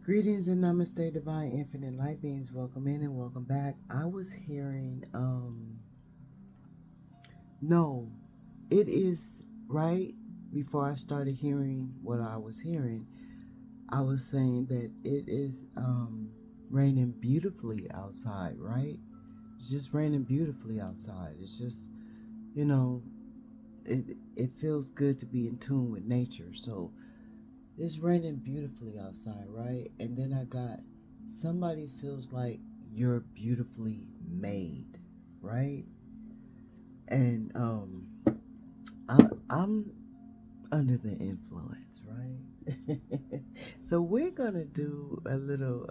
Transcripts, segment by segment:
Greetings and namaste, divine infinite light beings. Welcome in and welcome back. I was hearing, no, it is right before I started hearing what I was hearing. I was saying that it is raining beautifully outside, right? It's just raining beautifully outside. It's just, you know, it feels good to be in tune with nature. So it's raining beautifully outside, right? And then I got somebody feels like you're beautifully made, right? And I'm under the influence, right? So we're gonna do a little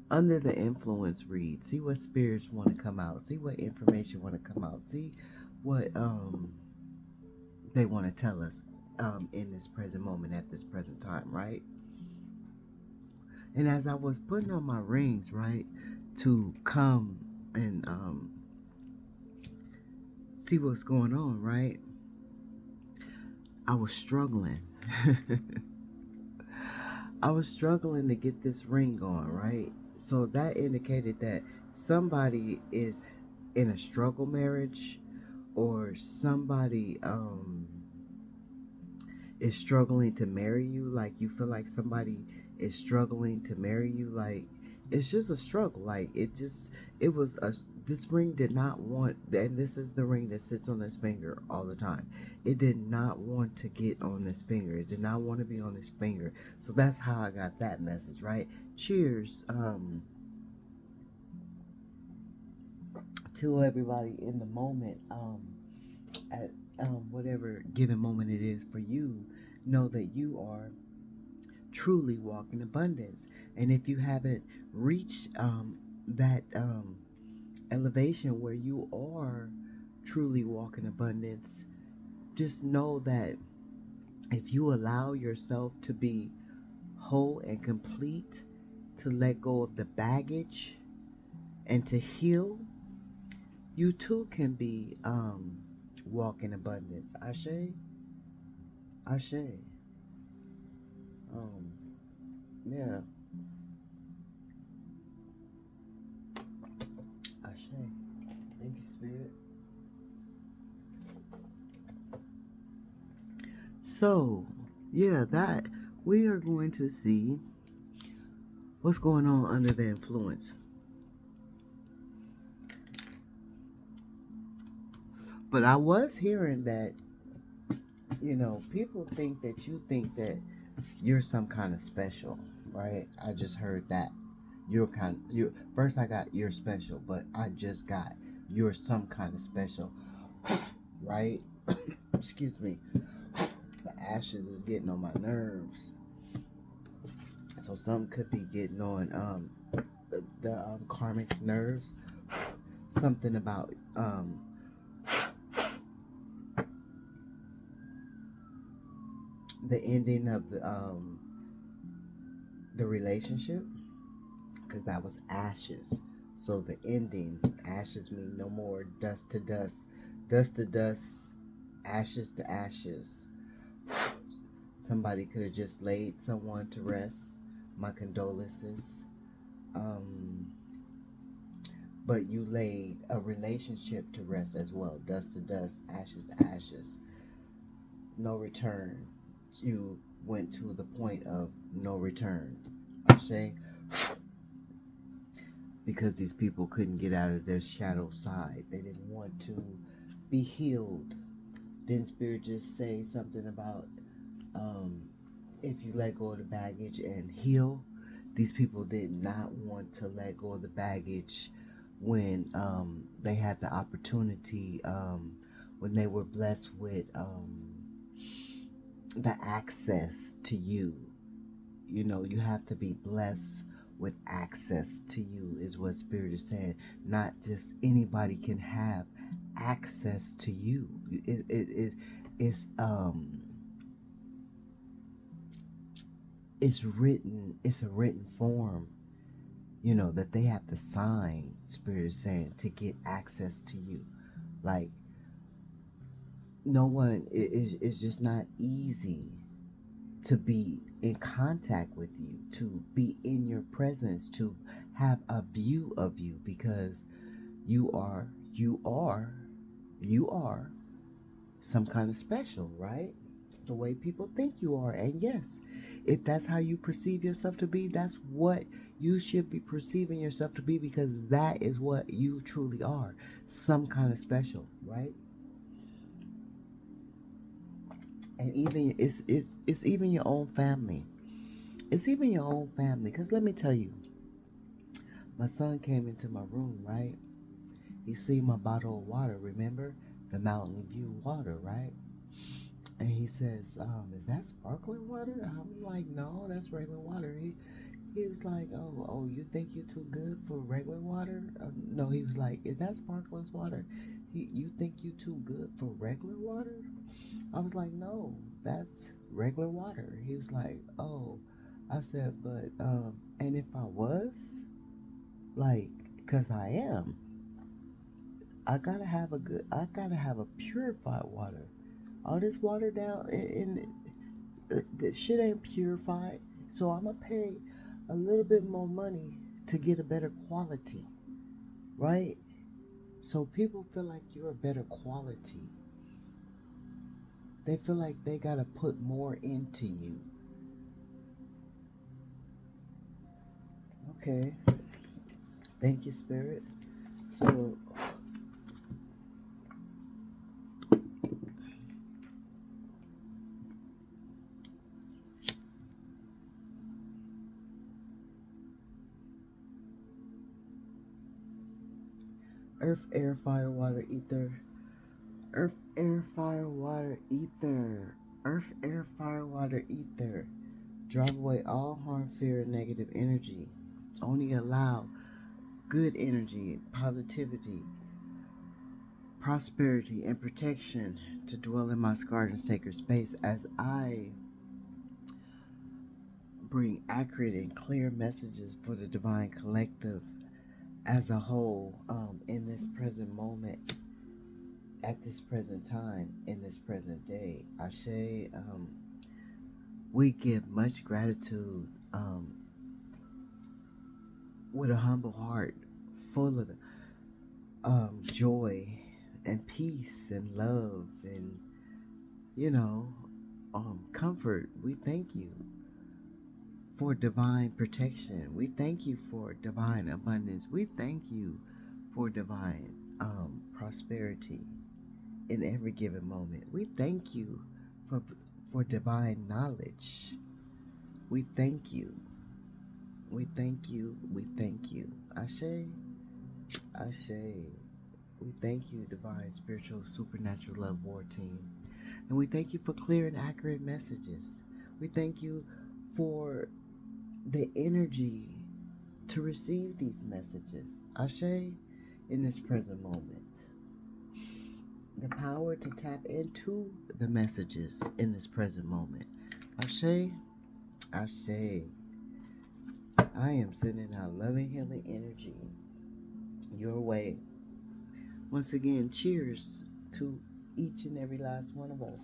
under the influence read. See what spirits want to come out. See what information want to come out. See what they want to tell us in this present moment at this present time, right? And as I was putting on my rings, right, to come and see what's going on, right, I was struggling. I was struggling to get this ring on, right? So that indicated that somebody is in a struggle marriage, or somebody is struggling to marry you. Like, you feel like somebody is struggling to marry you. Like, it's just a struggle. Like, it was a, this ring did not want, and this is the ring that sits on this finger all the time. It did not want to get on this finger. It did not want to be on this finger. So that's how I got that message, right? Cheers to everybody in the moment. At whatever given moment it is for you, know that you are truly walk in abundance. And if you haven't reached that elevation where you are truly walk in abundance, just know that if you allow yourself to be whole and complete, to let go of the baggage and to heal, you too can be walk in abundance. Ashe, Ashe. Um, yeah, Ashe. Thank you, Spirit. So, yeah, that we are going to see what's going on under the influence. But I was hearing that, people think that you're some kind of special, right? I just heard that. You first I got you're special, but I just got you're some kind of special, right? Excuse me. The ashes is getting on my nerves. So something could be getting on the karmic's nerves. Something about the ending of the relationship, because that was ashes. So the ending, ashes mean no more, dust to dust to dust, ashes to ashes. Somebody could have just laid someone to rest. My condolences. Um, but you laid a relationship to rest as well. Dust to dust, ashes to ashes. No return. You went to the point of no return. Ashe? Because these people couldn't get out of their shadow side. They didn't want to be healed. Didn't Spirit just say something about um, if you let go of the baggage and heal? These people did not want to let go of the baggage when they had the opportunity, when they were blessed with the access to you. You have to be blessed with access to you, is what Spirit is saying. Not just anybody can have access to you. It's it's written. It's a written form. That they have to sign. Spirit is saying to get access to you. Like, no one. It's just not easy to be in contact with you, to be in your presence, to have a view of you, because you are, you are, you are some kind of special, right? The way people think you are. And yes, if that's how you perceive yourself to be, that's what you should be perceiving yourself to be, because that is what you truly are, some kind of special, right? And even it's even your own family. It's even your own family. Because let me tell you, my son came into my room, right? He see my bottle of water, remember? The Mountain View water, right? And he says, is that sparkling water? I'm like, no, that's regular water. He was like, oh, you think you're too good for regular water? No, he was like, is that sparkling water? You think you too good for regular water? I was like, no, that's regular water. He was like, oh. I said, but, and if I was, like, because I am, I gotta have a purified water. All this water down this shit ain't purified. So I'm gonna pay a little bit more money to get a better quality, right? So people feel like you're a better quality. They feel like they gotta put more into you. Okay. Thank you, Spirit. So, earth, air, fire, water, ether. Earth, air, fire, water, ether. Earth, air, fire, water, ether. Drive away all harm, fear, and negative energy. Only allow good energy, positivity, prosperity, and protection to dwell in my sacred and sacred space as I bring accurate and clear messages for the divine collective as a whole, in this present moment, at this present time, in this present day. Ashe, we give much gratitude, with a humble heart full of joy and peace and love and, you know, comfort. We thank you for divine protection. We thank you for divine abundance. We thank you for divine prosperity in every given moment. We thank you for divine knowledge. We thank you. We thank you. We thank you. Ashe, Ashe. We thank you, divine, spiritual, supernatural love war team. And we thank you for clear and accurate messages. We thank you for the energy to receive these messages. Ashe, in this present moment. The power to tap into the messages in this present moment. Ashe, Ashe. I am sending out loving, healing energy your way. Once again, cheers to each and every last one of us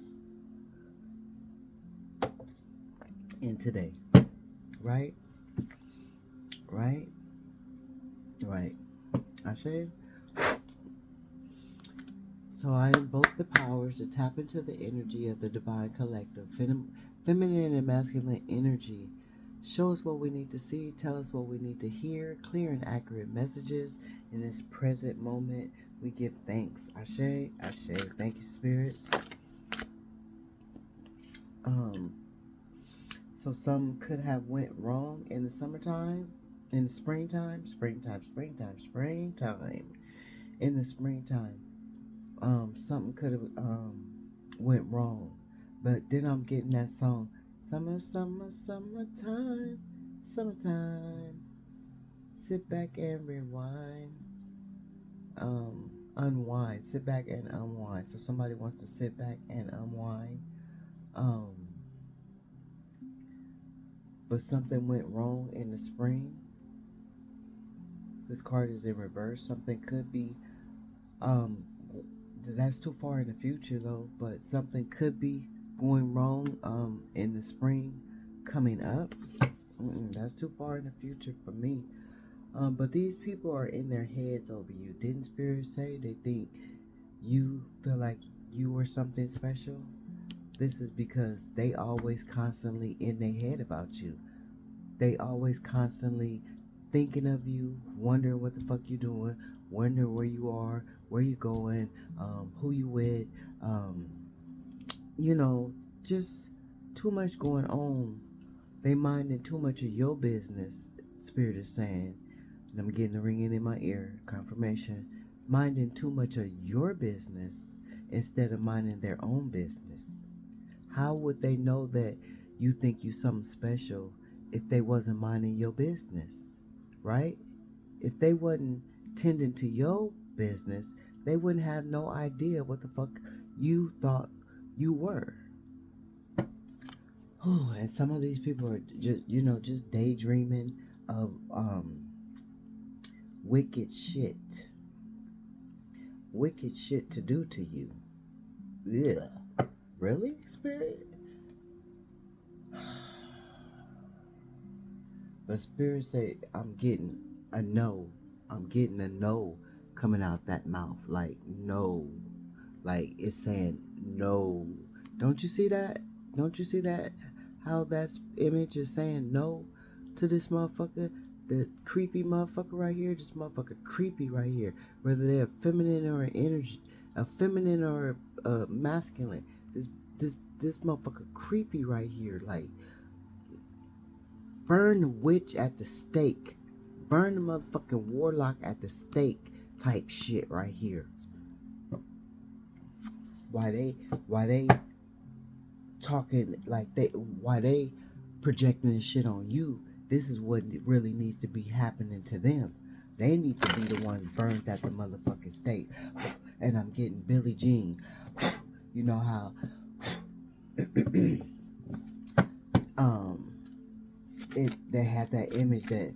in today. Right? Right? Right. Ashe. So I invoke the powers to tap into the energy of the divine collective, feminine and masculine energy. Show us what we need to see, tell us what we need to hear, clear and accurate messages in this present moment. We give thanks. Ashe, Ashe. Thank you, spirits. So some could have went wrong in the summertime, in the springtime, in the springtime. Something could have went wrong, but then I'm getting that song, summer, summer, summertime, summertime. Sit back and rewind, unwind. Sit back and unwind. So somebody wants to sit back and unwind, um, but something went wrong in the spring. This card is in reverse. Something could be, um, that's too far in the future though, but something could be going wrong in the spring coming up. That's too far in the future for me. But these people are in their heads over you. Didn't Spirit say they think you feel like you are something special? This is because they always constantly in their head about you. They always constantly thinking of you, wondering what the fuck you doing, wondering where you are, where you going, who you with, um, you know, just too much going on. They minding too much of your business, Spirit is saying. And I'm getting a ringing in my ear, confirmation. Minding too much of your business instead of minding their own business. How would they know that you think you something special if they wasn't minding your business, right? If they wasn't tending to your business, they wouldn't have no idea what the fuck you thought you were. Oh, and some of these people are just, just daydreaming of wicked shit. Wicked shit to do to you. Yeah. Really, Spirit? But Spirit say, I'm getting a no. I'm getting a no coming out that mouth. Like, no. Like, it's saying no. Don't you see that? Don't you see that? How that image is saying no to this motherfucker? The creepy motherfucker right here. This motherfucker creepy right here. Whether they're feminine or energy, a feminine or a masculine. This motherfucker creepy right here. Like, burn the witch at the stake. Burn the motherfucking warlock at the stake type shit right here. Why they talking like why they projecting this shit on you? This is what really needs to be happening to them. They need to be the ones burned at the motherfucking stake. And I'm getting Billie Jean. You know how they had that image that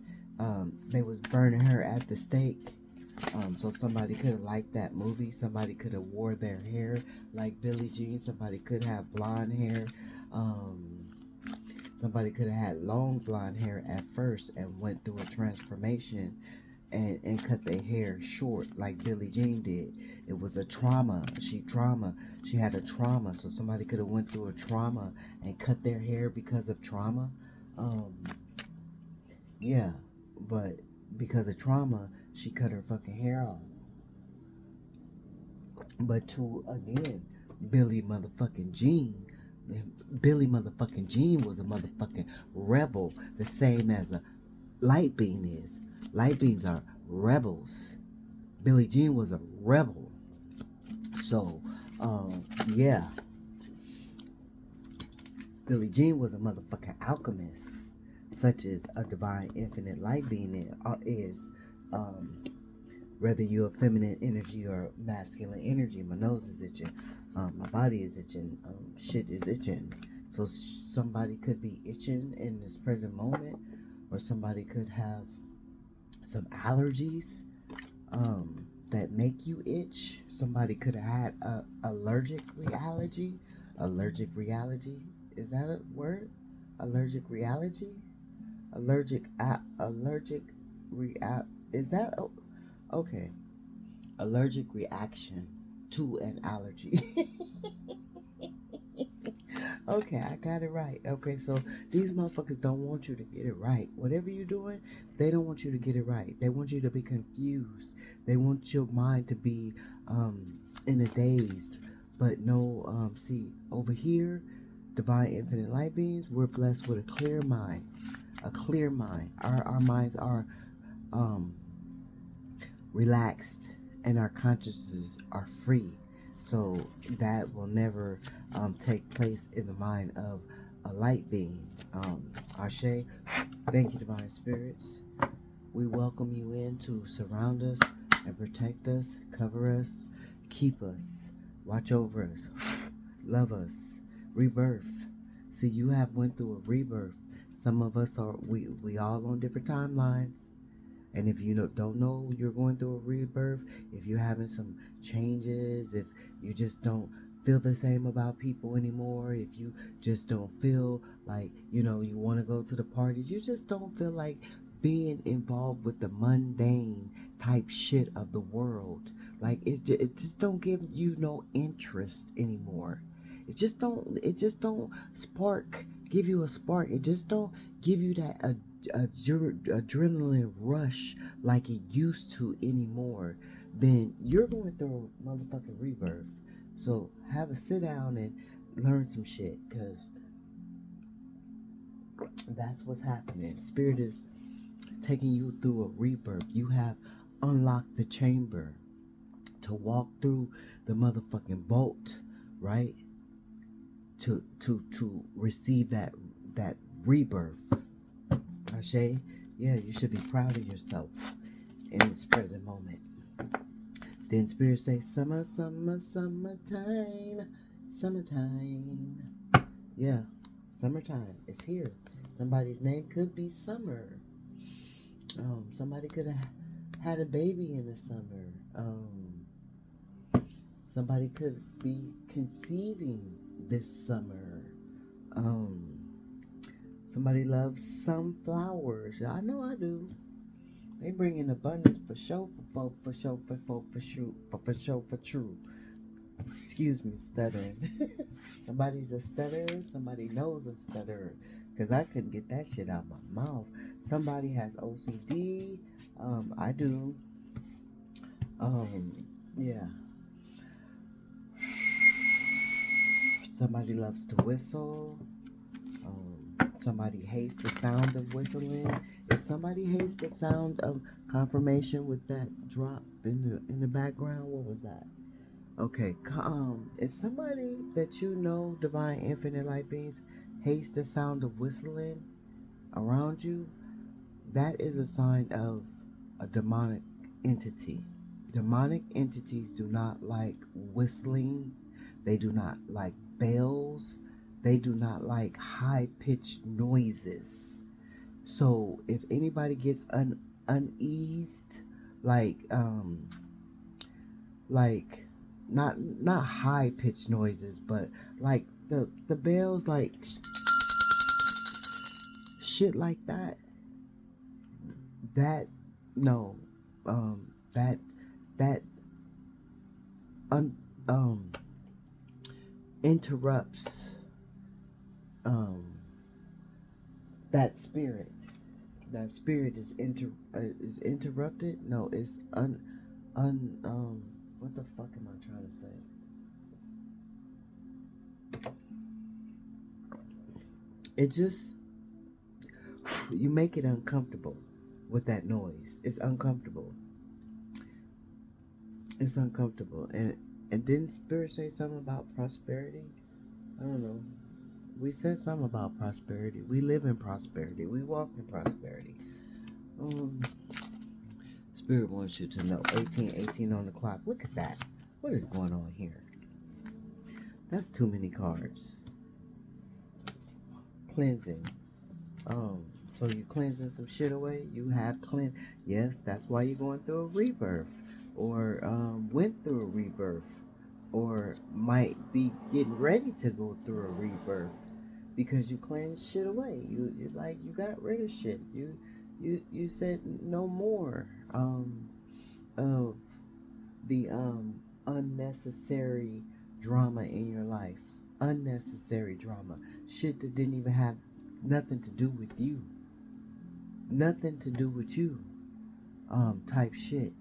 they was burning her at the stake. So somebody could have liked that movie. Somebody could have wore their hair like Billie Jean. Somebody could have blonde hair. Somebody could have had long blonde hair at first and went through a transformation and cut their hair short like Billie Jean did. It was a trauma. She had a trauma. So somebody could have went through a trauma and cut their hair because of trauma. Yeah, but because of trauma, she cut her fucking hair off. But to again, Billie motherfucking Jean, Billie motherfucking Jean was a motherfucking rebel, the same as a light beam is. Light beams are rebels. Billie Jean was a rebel. So, yeah, Billie Jean was a motherfucking alchemist, such as a divine infinite light being is. Whether you're a feminine energy or masculine energy, my nose is itching, my body is itching, shit is itching. So somebody could be itching in this present moment, or somebody could have some allergies that make you itch. Somebody could have had a allergic reality. Allergic reality, is that a word? Allergic reality? Allergic is that okay? Allergic reaction to an allergy. Okay, I got it right. Okay, so these motherfuckers don't want you to get it right. Whatever you're doing, they don't want you to get it right. They want you to be confused. They want your mind to be in a daze. But no, see, over here, divine infinite light beings, we're blessed with a clear mind. A clear mind. Our minds are relaxed and our consciousnesses are free. So that will never take place in the mind of a light being. Ashe, thank you, divine spirits. We welcome you in to surround us and protect us, cover us, keep us, watch over us, love us, rebirth. See, you have went through a rebirth. Some of us are, we all on different timelines. And if you don't know you're going through a rebirth, if you're having some changes, if you just don't feel the same about people anymore, if you just don't feel like, you want to go to the parties, you just don't feel like being involved with the mundane type shit of the world, like it just don't give you no interest anymore. It just don't spark, give you a spark. It just don't give you that adrenaline rush like it used to anymore. Then you're going through a motherfucking rebirth. So have a sit down and learn some shit, because that's what's happening. Spirit is taking you through a rebirth. You have unlocked the chamber to walk through the motherfucking vault, right? To receive that rebirth. Ashe, yeah, you should be proud of yourself in this present moment. Then Spirit say, summer, summer, summertime, summertime. Yeah, summertime is here. Somebody's name could be Summer. Somebody could have had a baby in the summer. Somebody could be conceiving this summer. Um, Somebody loves sunflowers. I know I do. They bring in abundance for show, for folk, for show, for folk, for shoot, for show, for true. Excuse me, stuttering. Somebody's a stutterer. Somebody knows a stutterer, because I couldn't get that shit out my mouth. Somebody has OCD. I do. Yeah. Somebody loves to whistle. Somebody hates the sound of whistling. If somebody hates the sound of confirmation with that drop in the background, what was that? Okay, if somebody that you know, divine infinite light beings, hates the sound of whistling around you, that is a sign of a demonic entity. Demonic entities do not like whistling. They do not like bells. They do not like high-pitched noises. So if anybody gets uneased, like like not high-pitched noises, but like the bells, like shit like that, that no, that that un, interrupts um that spirit. That spirit is interrupted. No, it's what the fuck am I trying to say? It just, you make it uncomfortable with that noise. It's uncomfortable. It's uncomfortable. And didn't spirit say something about prosperity? I don't know. We said something about prosperity. We live in prosperity. We walk in prosperity. Spirit wants you to know. 18 on the clock. Look at that. What is going on here? That's too many cards. Cleansing. So you cleansing some shit away. You have cleansed. Yes, that's why you're going through a rebirth, or went through a rebirth, or might be getting ready to go through a rebirth, because you cleansed shit away. You like, you got rid of shit. You said no more of the unnecessary drama in your life. Unnecessary drama. Shit that didn't even have nothing to do with you. Nothing to do with you. Type shit.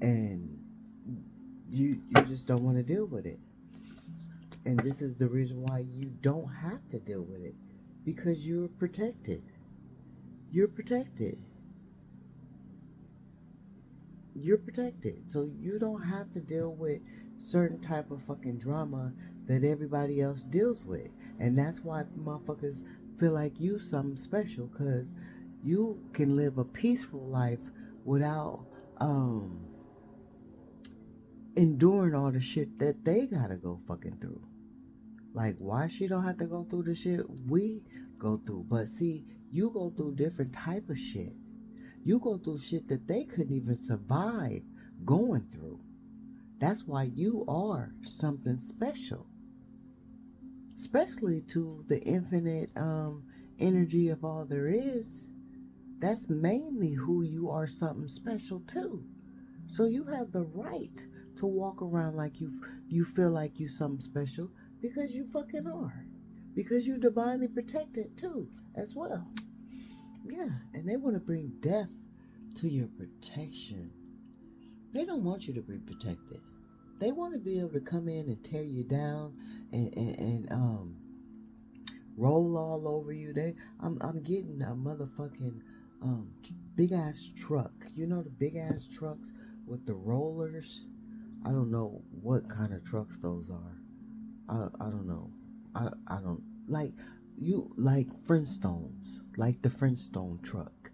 And you just don't want to deal with it. And this is the reason why you don't have to deal with it. Because you're protected. You're protected. You're protected. So you don't have to deal with certain type of fucking drama that everybody else deals with. And that's why motherfuckers feel like you something special, because you can live a peaceful life without enduring all the shit that they gotta go fucking through. Like, why she don't have to go through the shit we go through? But see, you go through different type of shit. You go through shit that they couldn't even survive going through. That's why you are something special, especially to the infinite energy of all there is. That's mainly who you are something special to. So you have the right to walk around like you feel like you something special because you fucking are. Because you divinely protected too, as well. Yeah, and they want to bring death to your protection. They don't want you to be protected. They want to be able to come in and tear you down and roll all over you. I'm getting a motherfucking um big ass truck. You know the big ass trucks with the rollers. I don't know what kind of trucks those are. I don't know. I don't like you like Flintstones, like the Flintstone truck.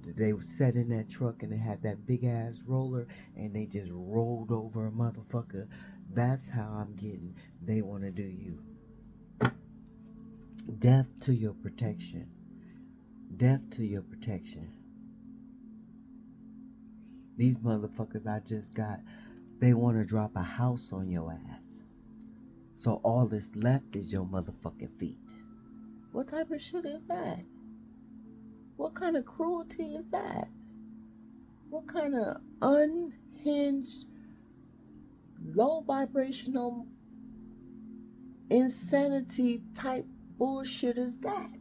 They sat in that truck and they had that big ass roller and they just rolled over a motherfucker. That's how I'm getting. They want to do you. Death to your protection. Death to your protection. These motherfuckers I just got, they want to drop a house on your ass. So all that's left is your motherfucking feet. What type of shit is that? What kind of cruelty is that? What kind of unhinged, low vibrational, insanity type bullshit is that?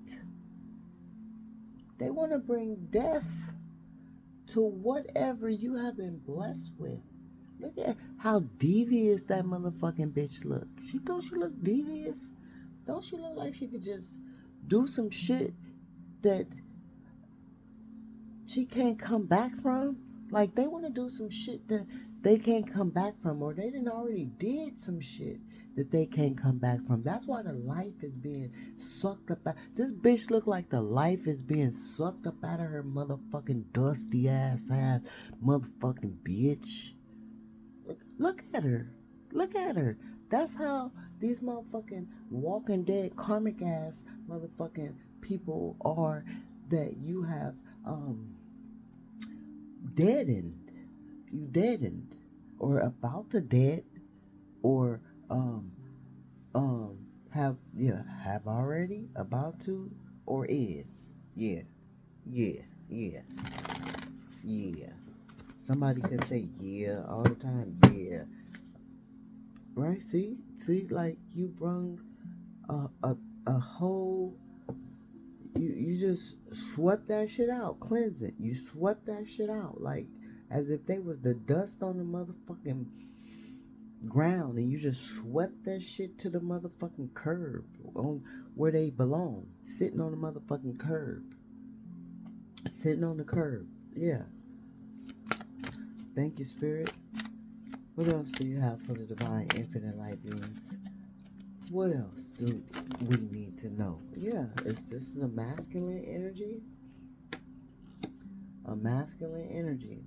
They want to bring death to whatever you have been blessed with. Look at how devious that motherfucking bitch look. Don't she look devious? Don't she look like she could just do some shit that she can't come back from? Like they want to do some shit that they can't come back from, or they didn't already did some shit that they can't come back from. That's why the life is being sucked up. This bitch look like the life is being sucked up out of her motherfucking dusty ass motherfucking bitch. Look at her. Look at her. That's how these motherfucking walking dead karmic ass motherfucking people are that you have deadened. You deadened. Or about to dead. Or um have already, about to, or is. Yeah. Yeah. Yeah. Yeah. Somebody can say yeah all the time. Yeah. Right? See, like you brung a whole. You just swept that shit out, cleanse it. You swept that shit out like as if they was the dust on the motherfucking ground, and you just swept that shit to the motherfucking curb on where they belong, sitting on the motherfucking curb, sitting on the curb. Yeah. Thank you, Spirit. What else do you have for the divine infinite light beings? What else do we need to know? Yeah, is this a masculine energy? A masculine energy.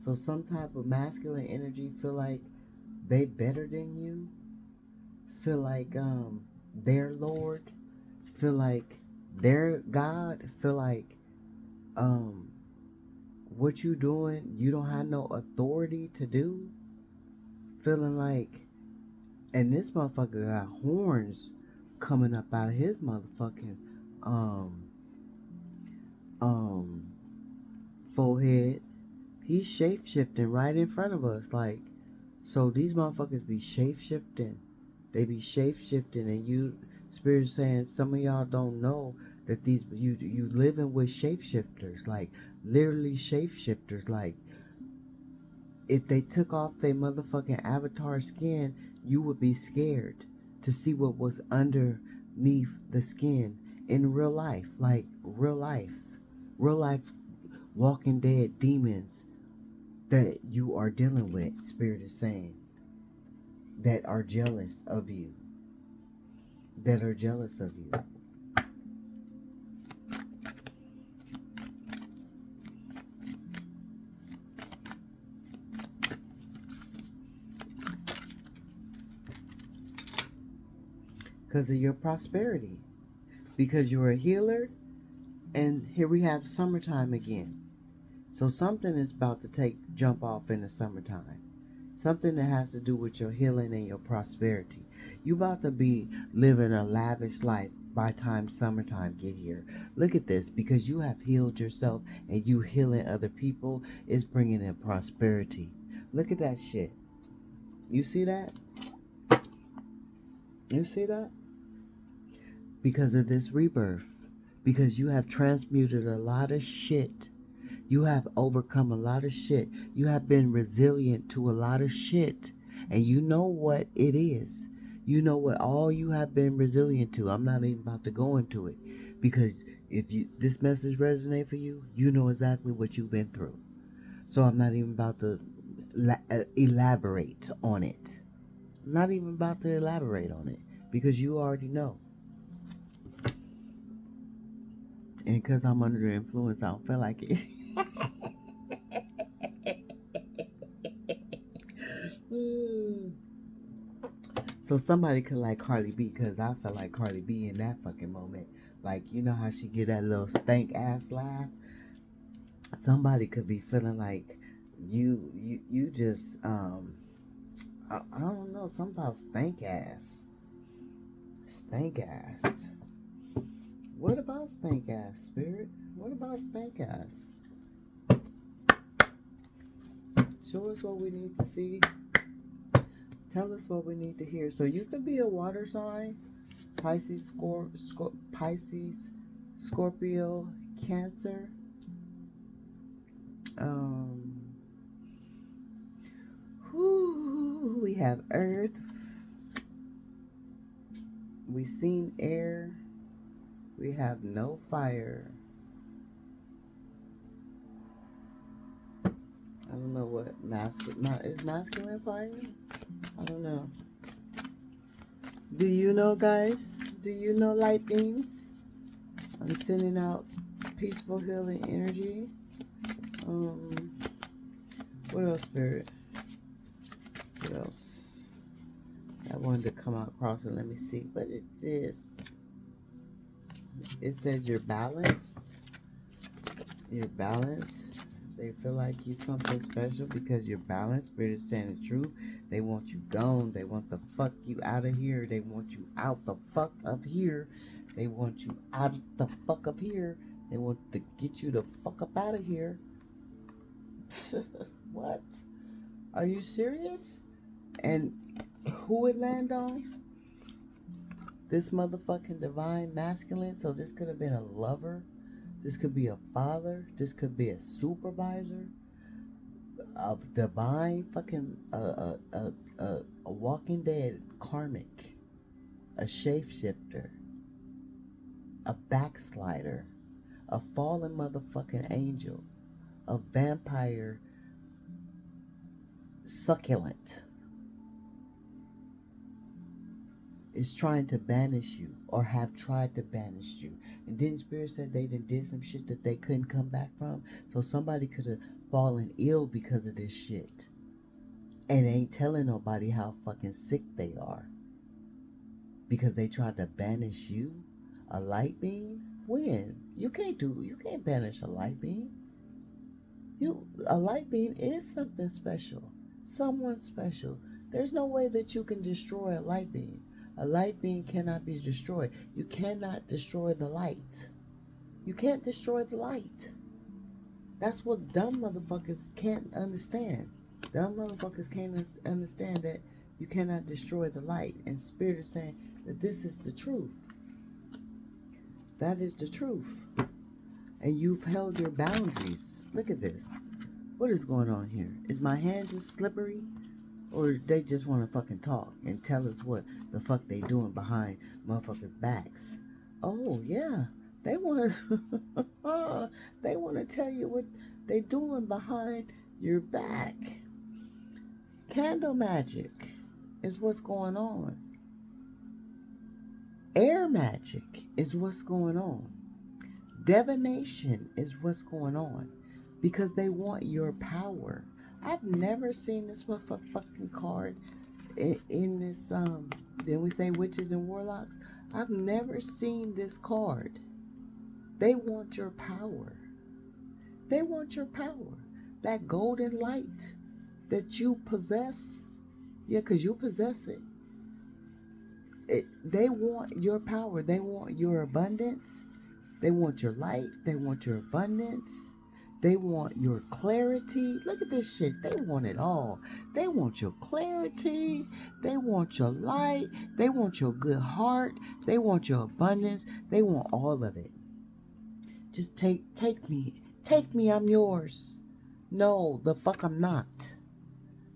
So some type of masculine energy feel like they better than you. Feel like they're Lord. Feel like they're God. Feel like um what you doing you don't have no authority to do. Feeling like, and this motherfucker got horns coming up out of his motherfucking um um forehead. He's shape shifting right in front of us. Like, so these motherfuckers be shape shifting. They be shape shifting, and you, Spirit is saying some of y'all don't know that these you living with shapeshifters, like literally shapeshifters. Like if they took off their motherfucking avatar skin, you would be scared to see what was underneath the skin in real life, like real life Walking Dead demons that you are dealing with, Spirit is saying, that are jealous of you, that are jealous of you. Because of your prosperity, because you're a healer, and here we have summertime again. So something is about to jump off in the summertime. Something that has to do with your healing and your prosperity. You about to be living a lavish life by time summertime get here. Look at this, because you have healed yourself and you healing other people is bringing in prosperity. Look at that shit. You see that? You see that? Because of this rebirth. Because you have transmuted a lot of shit. You have overcome a lot of shit. You have been resilient to a lot of shit. And you know what it is. You know what all you have been resilient to. I'm not even about to go into it. Because if this message resonate for you, you know exactly what you've been through. So I'm not even about to elaborate on it. I'm not even about to elaborate on it. Because you already know. And because I'm under the influence, I don't feel like it. So somebody could like Cardi B, because I felt like Cardi B in that fucking moment. Like, you know how she get that little stank ass laugh? Somebody could be feeling like you just I don't know, something about stank ass. Stank ass. What about stank ass, spirit? What about stank ass? Show us what we need to see. Tell us what we need to hear. So you could be a water sign. Pisces, Pisces, Scorpio, Cancer. We have Earth. We seen air. We have no fire. I don't know what is masculine fire? I don't know. Do you know, guys? Do you know light beings? I'm sending out peaceful healing energy. What else, spirit? What else? I wanted to come across it. Let me see what it is. It says you're balanced. You're balanced. They feel like you're something special because you're balanced. Spirit is saying the truth. They want you gone. They want the fuck you out of here. They want you out the fuck of here. They want you out the fuck of here. They want to get you the fuck up out of here. What? Are you serious? And who it land on? This motherfucking divine masculine. So this could have been a lover. This could be a father. This could be a supervisor. A divine fucking a walking dead karmic. A shapeshifter. A backslider. A fallen motherfucking angel. A vampire succulent is trying to banish you or have tried to banish you. And then Spirit said they did some shit that they couldn't come back from. So somebody could have fallen ill because of this shit. And ain't telling nobody how fucking sick they are. Because they tried to banish you? A light beam? When? You can't banish a light beam. A light beam is something special. Someone special. There's no way that you can destroy a light beam. A light beam cannot be destroyed. You cannot destroy the light. You can't destroy the light. That's what dumb motherfuckers can't understand. Dumb motherfuckers can't understand that you cannot destroy the light. And Spirit is saying that this is the truth. That is the truth. And you've held your boundaries. Look at this. What is going on here? Is my hand just slippery? Or they just want to fucking talk and tell us what the fuck they doing behind motherfuckers' backs? Oh, yeah. They want to they want to tell you what they doing behind your back. Candle magic is what's going on. Air magic is what's going on. Divination is what's going on. Because they want your power. I've never seen this motherfucking card in this then we say witches and warlocks. I've never seen this card. They want your power. They want your power. That golden light that you possess. Yeah, because you possess it. They want your power. They want your abundance. They want your light. They want your abundance. They want your clarity. Look at this shit. They want it all. They want your clarity. They want your light. They want your good heart. They want your abundance. They want all of it. Just take me. Take me, I'm yours. No, the fuck I'm not.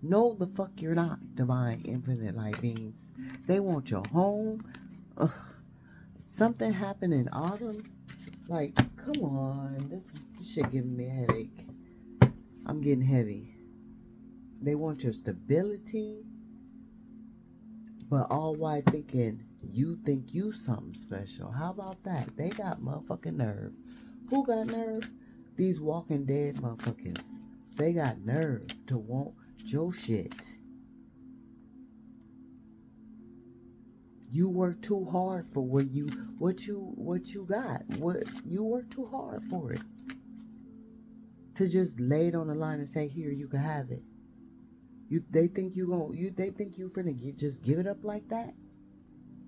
No, the fuck you're not, divine infinite light beings. They want your home. Ugh. Something happened in autumn. Like, come on. This shit giving me a headache. I'm getting heavy. They want your stability. But all while thinking you think you something special. How about that? They got motherfucking nerve. Who got nerve? These Walking Dead motherfuckers. They got nerve to want your shit. You work too hard for what you got. What you work too hard for it. To just lay it on the line and say, here, you can have it. They think you finna just give it up like that?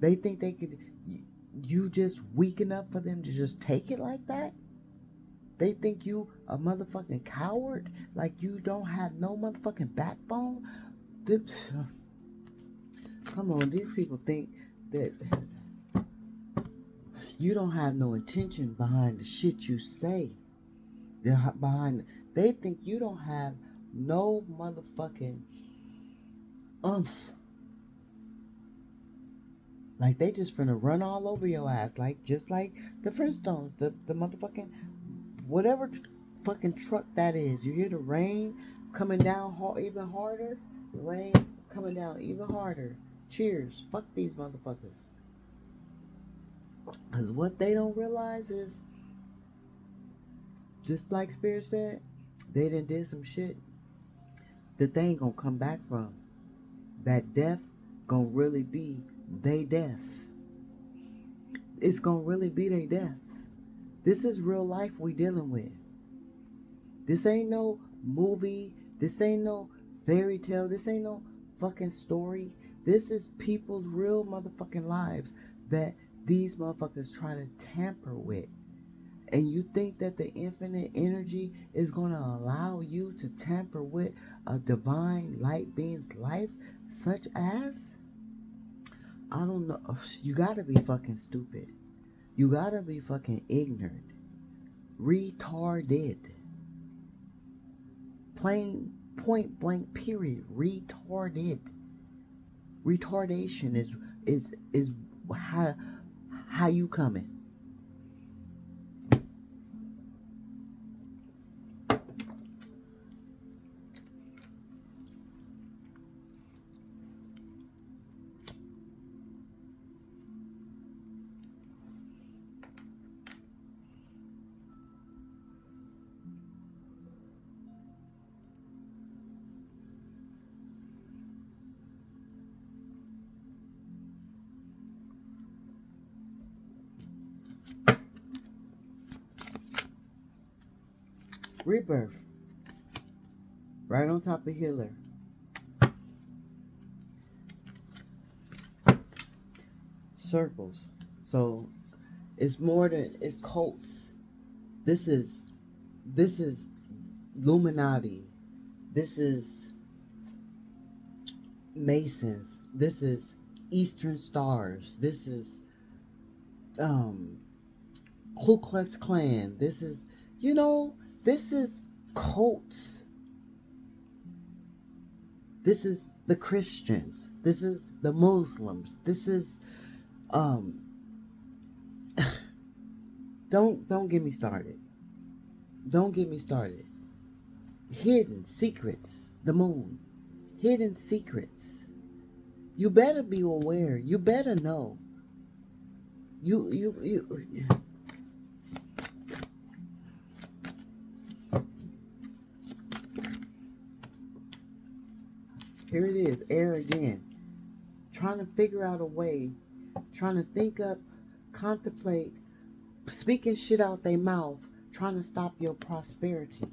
They think they could, you just weak enough for them to just take it like that? They think you a motherfucking coward? Like you don't have no motherfucking backbone? Come on, these people think that you don't have no intention behind the shit you say. They think you don't have no motherfucking umph. Like they just finna run all over your ass, like just like the Flintstones, the motherfucking whatever fucking truck that is. You hear the rain coming down even harder. The rain coming down even harder. Cheers. Fuck these motherfuckers. Cause what they don't realize is, just like Spirit said, they done did some shit that they ain't gonna come back from. That death gonna really be they death. It's gonna really be they death. This is real life we dealing with. This ain't no movie. This ain't no fairy tale. This ain't no fucking story. This is people's real motherfucking lives that these motherfuckers try to tamper with. And you think that the infinite energy is going to allow you to tamper with a divine light being's life, such as? I don't know. You got to be fucking stupid. You got to be fucking ignorant. Retarded. Plain point blank period. Retarded. Retardation is how you coming. Rebirth. Right on top of healer. Circles. So it's more than it's cults. This is Illuminati. This is Masons. This is Eastern Stars. This is Ku Klux Klan. This is this is cults. This is the Christians. This is the Muslims. This is don't get me started. Don't get me started. Hidden secrets. The moon. Hidden secrets. You better be aware. You better know. You Here it is, air again. Trying to figure out a way, trying to think up, contemplate, speaking shit out their mouth trying to stop your prosperity.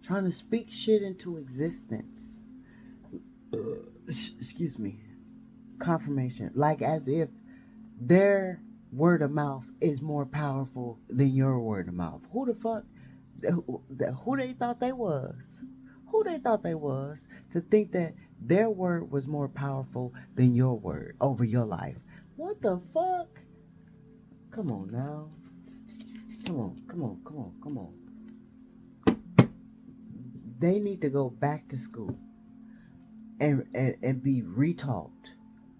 Trying to speak shit into existence. Excuse me. Confirmation. Like as if their word of mouth is more powerful than your word of mouth. Who the fuck? Who they thought they was? Who they thought they was to think that their word was more powerful than your word over your life? What the fuck? Come on now. Come on, come on, come on, come on. They need to go back to school and be retaught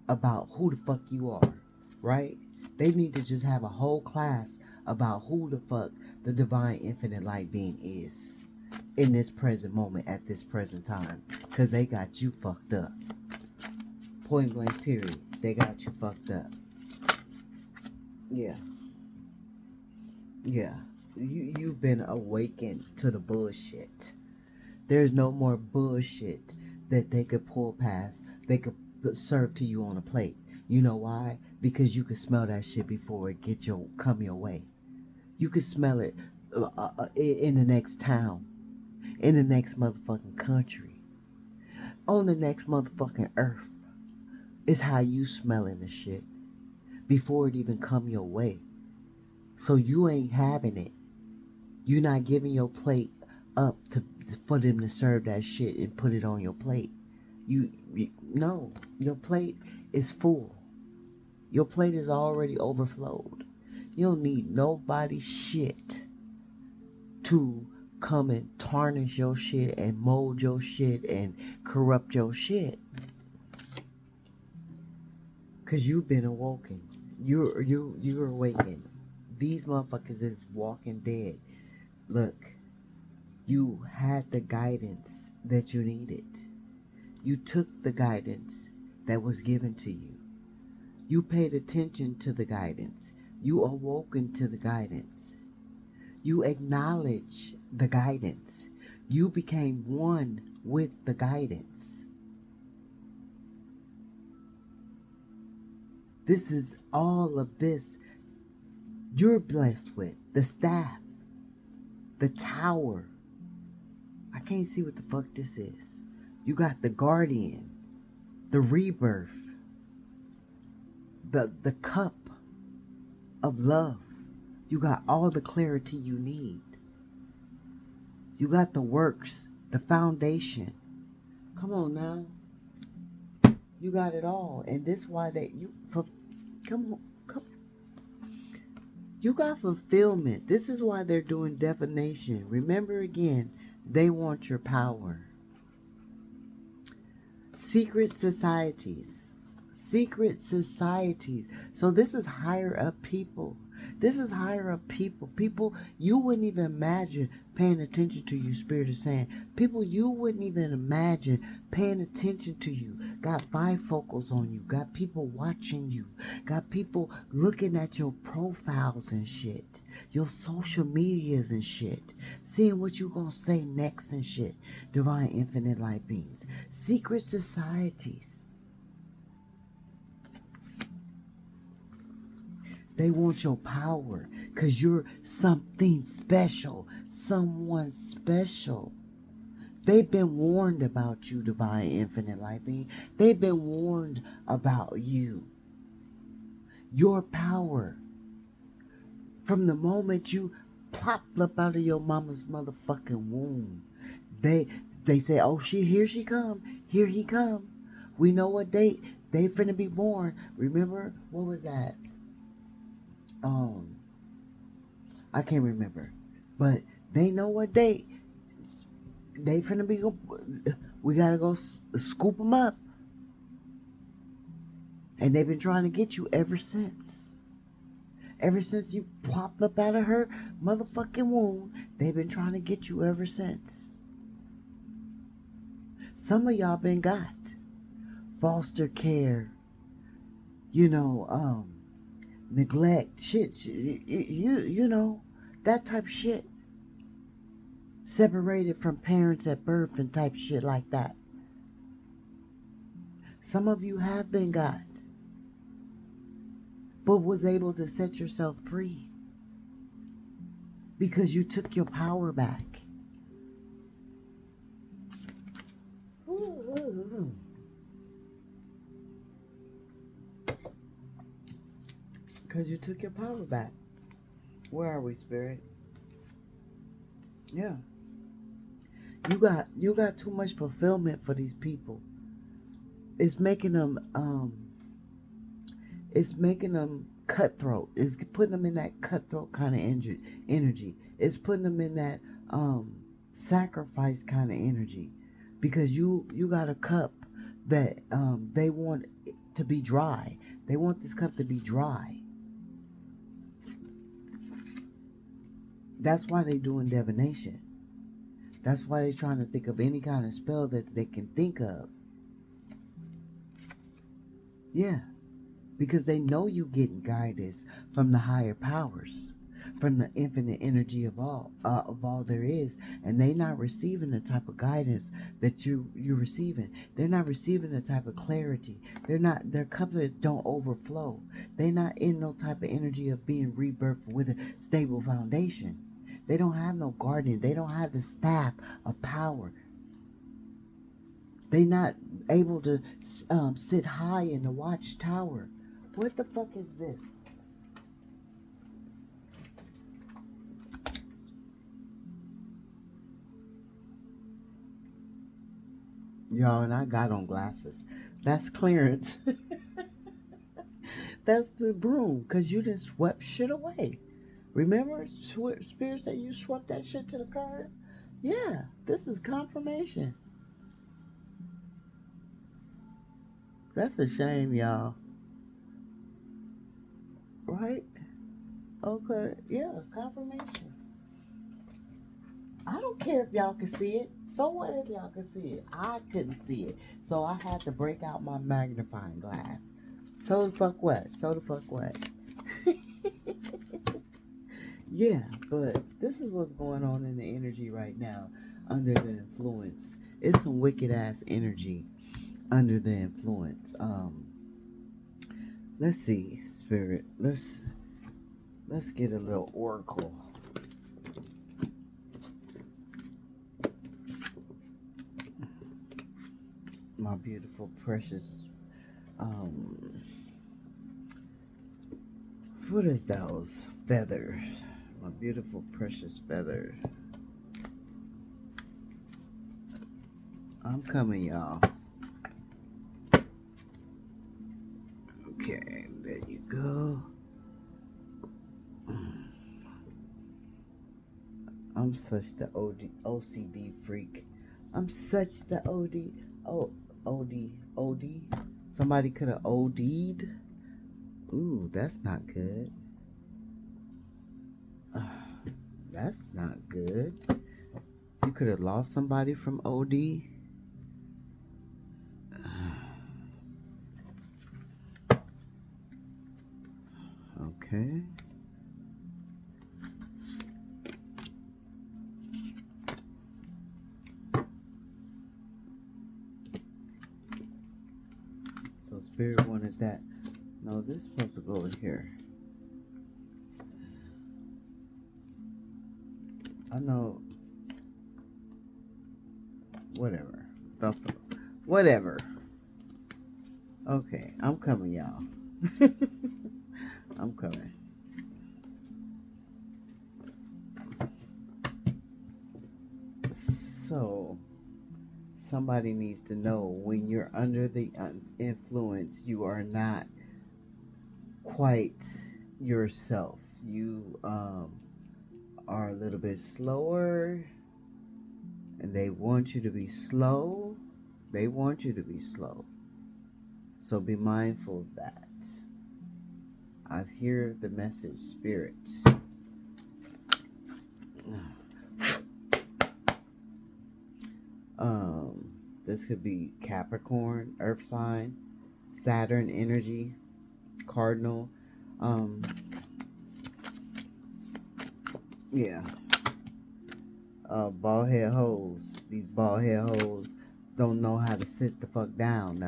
about who the fuck you are, right? They need to just have a whole class about who the fuck the divine infinite light being is in this present moment at this present time, because they got you fucked up. Point blank period. They got you fucked up. Yeah. You've been awakened to the bullshit. There's no more bullshit that they could pull past. They could serve to you on a plate. You know why? Because you could smell that shit before it come your way. You could smell it in the next town, in the next motherfucking country, on the next motherfucking earth. It's how you smelling the shit before it even come your way. So you ain't having it. You're not giving your plate up for them to serve that shit and put it on your plate. No, your plate is full. Your plate is already overflowed. You don't need nobody's shit to come and tarnish your shit and mold your shit and corrupt your shit. Cause you've been awoken. You're awakened. These motherfuckers is walking dead. Look, you had the guidance that you needed. You took the guidance that was given to you. You paid attention to the guidance. You awoken to the guidance. You acknowledge the guidance. You became one with the guidance. This is all of this you're blessed with. The staff. The tower. I can't see what the fuck this is. You got the guardian. The rebirth. The cup of love. You got all the clarity you need. You got the works, the foundation. Come on now. You got it all. And this why that you come on. You got fulfillment. This is why they're doing divination. Remember again, they want your power. Secret societies. Secret societies. So this is higher up people. This is higher up people. People you wouldn't even imagine paying attention to you, Spirit is saying. People you wouldn't even imagine paying attention to you. Got bifocals on you. Got people watching you. Got people looking at your profiles and shit. Your social medias and shit. Seeing what you gonna say next and shit. Divine infinite light beings. Secret societies. They want your power because you're something special, someone special. They've been warned about you, divine infinite light being. They've been warned about you. Your power. From the moment you popped up out of your mama's motherfucking womb, they say, oh shit, here she come, here he come. We know what date they finna be born. Remember, what was that? I can't remember, but they know what date they finna be. We gotta go scoop them up, and they've been trying to get you ever since. Ever since you popped up out of her motherfucking womb, they've been trying to get you ever since. Some of y'all been got foster care, neglect, shit, you know, that type of shit. Separated from parents at birth and type shit like that. Some of you have been got. but was able to set yourself free because you took your power back. Because you took your power back. Where are we, Spirit? Yeah. You got too much fulfillment for these people. It's making them cutthroat. It's putting them in that cutthroat kind of energy. It's putting them in that sacrifice kind of energy, because you got a cup that they want it to be dry. They want this cup to be dry. That's why they're doing divination. That's why they're trying to think of any kind of spell that they can think of. Yeah. Because they know you getting guidance from the higher powers, from the infinite energy of all there is, and they not receiving the type of guidance that you're receiving. They're not receiving the type of clarity. Their cups don't overflow. They're not in no type of energy of being rebirthed with a stable foundation. They don't have no guardian. They don't have the staff of power. They not able to sit high in the watchtower. What the fuck is this? Y'all, and I got on glasses. That's clearance. That's the broom, because you done swept shit away. Remember, Spirit said you swept that shit to the curb? Yeah, this is confirmation. That's a shame, y'all. Right? Okay, yeah, confirmation. I don't care if y'all can see it. So what if y'all can see it? I couldn't see it. So I had to break out my magnifying glass. So the fuck what? So the fuck what? Yeah, but this is what's going on in the energy right now under the influence. It's some wicked ass energy under the influence. Let's see, Spirit. Let's get a little oracle. My beautiful, precious, what is those feathers? My beautiful, precious feathers. I'm coming, y'all. Okay, there you go. I'm such the OCD freak. I'm such the OD. Somebody could have OD'd. Ooh, that's not good. That's not good. You could have lost somebody from OD. Okay. So Spirit wanted that. No, this is supposed to go in here. I know. Whatever. Whatever. Okay, I'm coming, y'all. I'm coming. So, somebody needs to know when you're under the influence, you are not quite yourself. You are a little bit slower, and they want you to be slow. They want you to be slow. So be mindful of that. I hear the message, Spirit. This could be Capricorn, Earth sign, Saturn energy, Cardinal. Yeah. Bald head hoes. These bald head hoes don't know how to sit the fuck down.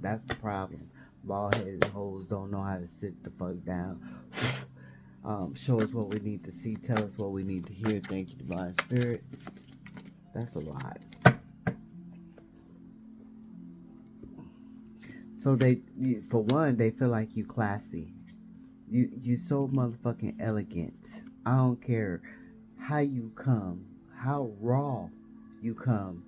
That's the problem. Bald-headed hoes don't know how to sit the fuck down. Show us what we need to see. Tell us what we need to hear. Thank you, Divine Spirit. That's a lot. So for one, they feel like you classy. You so motherfucking elegant. I don't care how you come, how raw you come.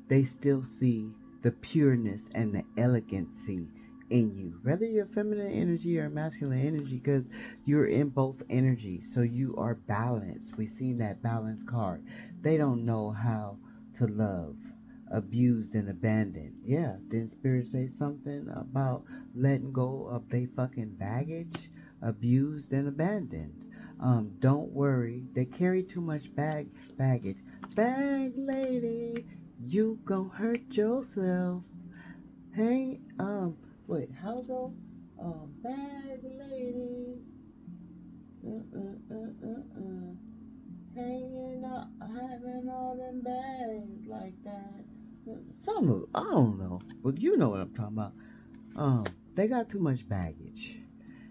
They still see the pureness and the elegancy in you, whether you're feminine energy or masculine energy, because you're in both energies, so you are balanced. We seen that balance card. They don't know how to love, abused and abandoned. Yeah, didn't Spirit say something about letting go of they fucking baggage? Abused and abandoned. Don't worry, they carry too much baggage. Bag lady, you gon' hurt yourself. Hey, wait, how go? Bag lady, hanging out, having all them bags like that. Some, I don't know, but you know what I'm talking about. They got too much baggage,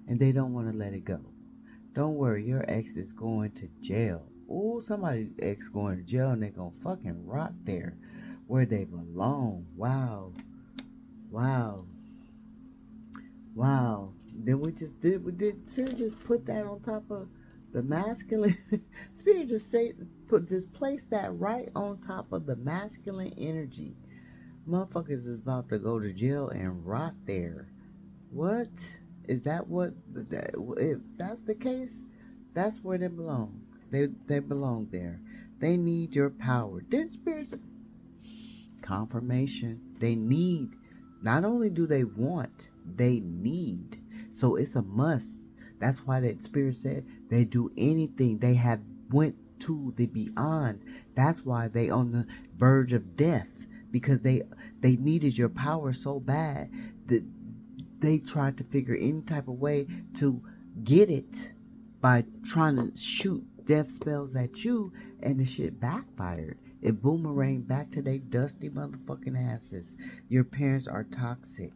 and they don't want to let it go. Don't worry, your ex is going to jail. Ooh, somebody's ex going to jail and they gonna fucking rot there where they belong. Wow. Wow. Wow. Then we did Spirit just put that on top of the masculine Spirit just place that right on top of the masculine energy. Motherfuckers is about to go to jail and rot there. What? Is that what? If that's the case, that's where they belong. They belong there. They need your power. Then spirits confirmation. They need. Not only do they want, they need. So it's a must. That's why that spirit said they do anything. They have went to the beyond. That's why they on the verge of death, because they needed your power so bad that they tried to figure any type of way to get it by trying to shoot death spells at you, and the shit backfired. It boomeranged back to they dusty motherfucking asses. Your parents are toxic.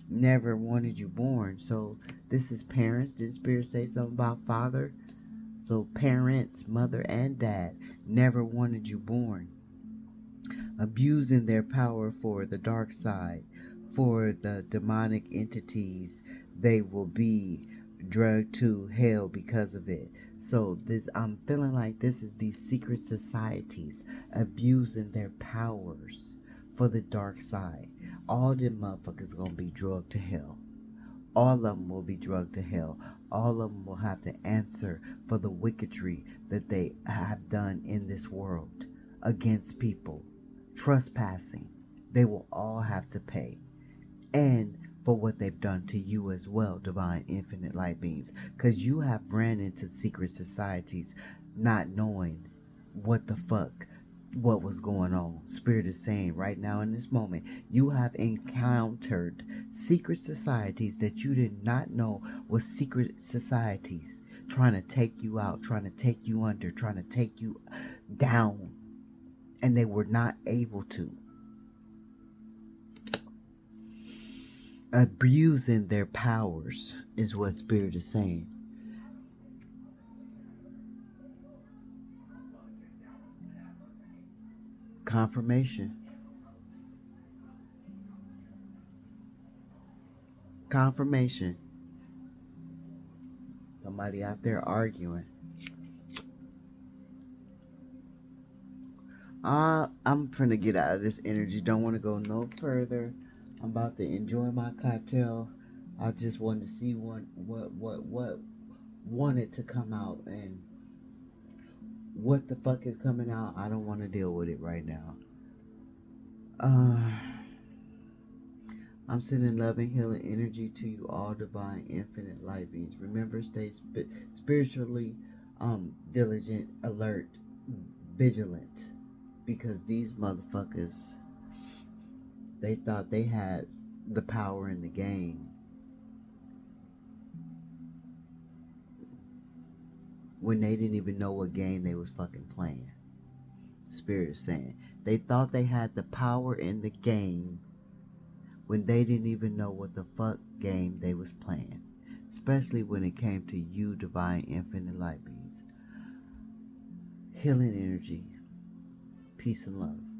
Never wanted you born. So this is parents. Did Spirit say something about father? So parents, mother and dad, never wanted you born, abusing their power for the dark side, for the demonic entities. They will be dragged to hell because of it. So this, I'm feeling like this is these secret societies abusing their powers for the dark side. All them motherfuckers gonna be drugged to hell. All of them will be drugged to hell. All of them will have to answer for the wickedry that they have done in this world against people. Trespassing. They will all have to pay. And for what they've done to you as well, divine infinite light beings. Because you have ran into secret societies not knowing what the fuck, what was going on. Spirit is saying right now in this moment, you have encountered secret societies that you did not know was secret societies, trying to take you out, trying to take you under, trying to take you down, and they were not able to. Abusing their powers is what Spirit is saying. Confirmation. Confirmation. Somebody out there arguing. I'm finna get out of this energy. Don't want to go no further. I'm about to enjoy my cocktail. I just wanted to see what wanted to come out, and what the fuck is coming out. I don't want to deal with it right now. I'm sending loving, healing energy to you all, divine, infinite light beings. Remember, stay spiritually diligent, alert, vigilant, because these motherfuckers, they thought they had the power in the game when they didn't even know what game they was fucking playing. Spirit is saying they thought they had the power in the game when they didn't even know what the fuck game they was playing, especially when it came to you, divine infinite light beings. Healing energy, peace and love.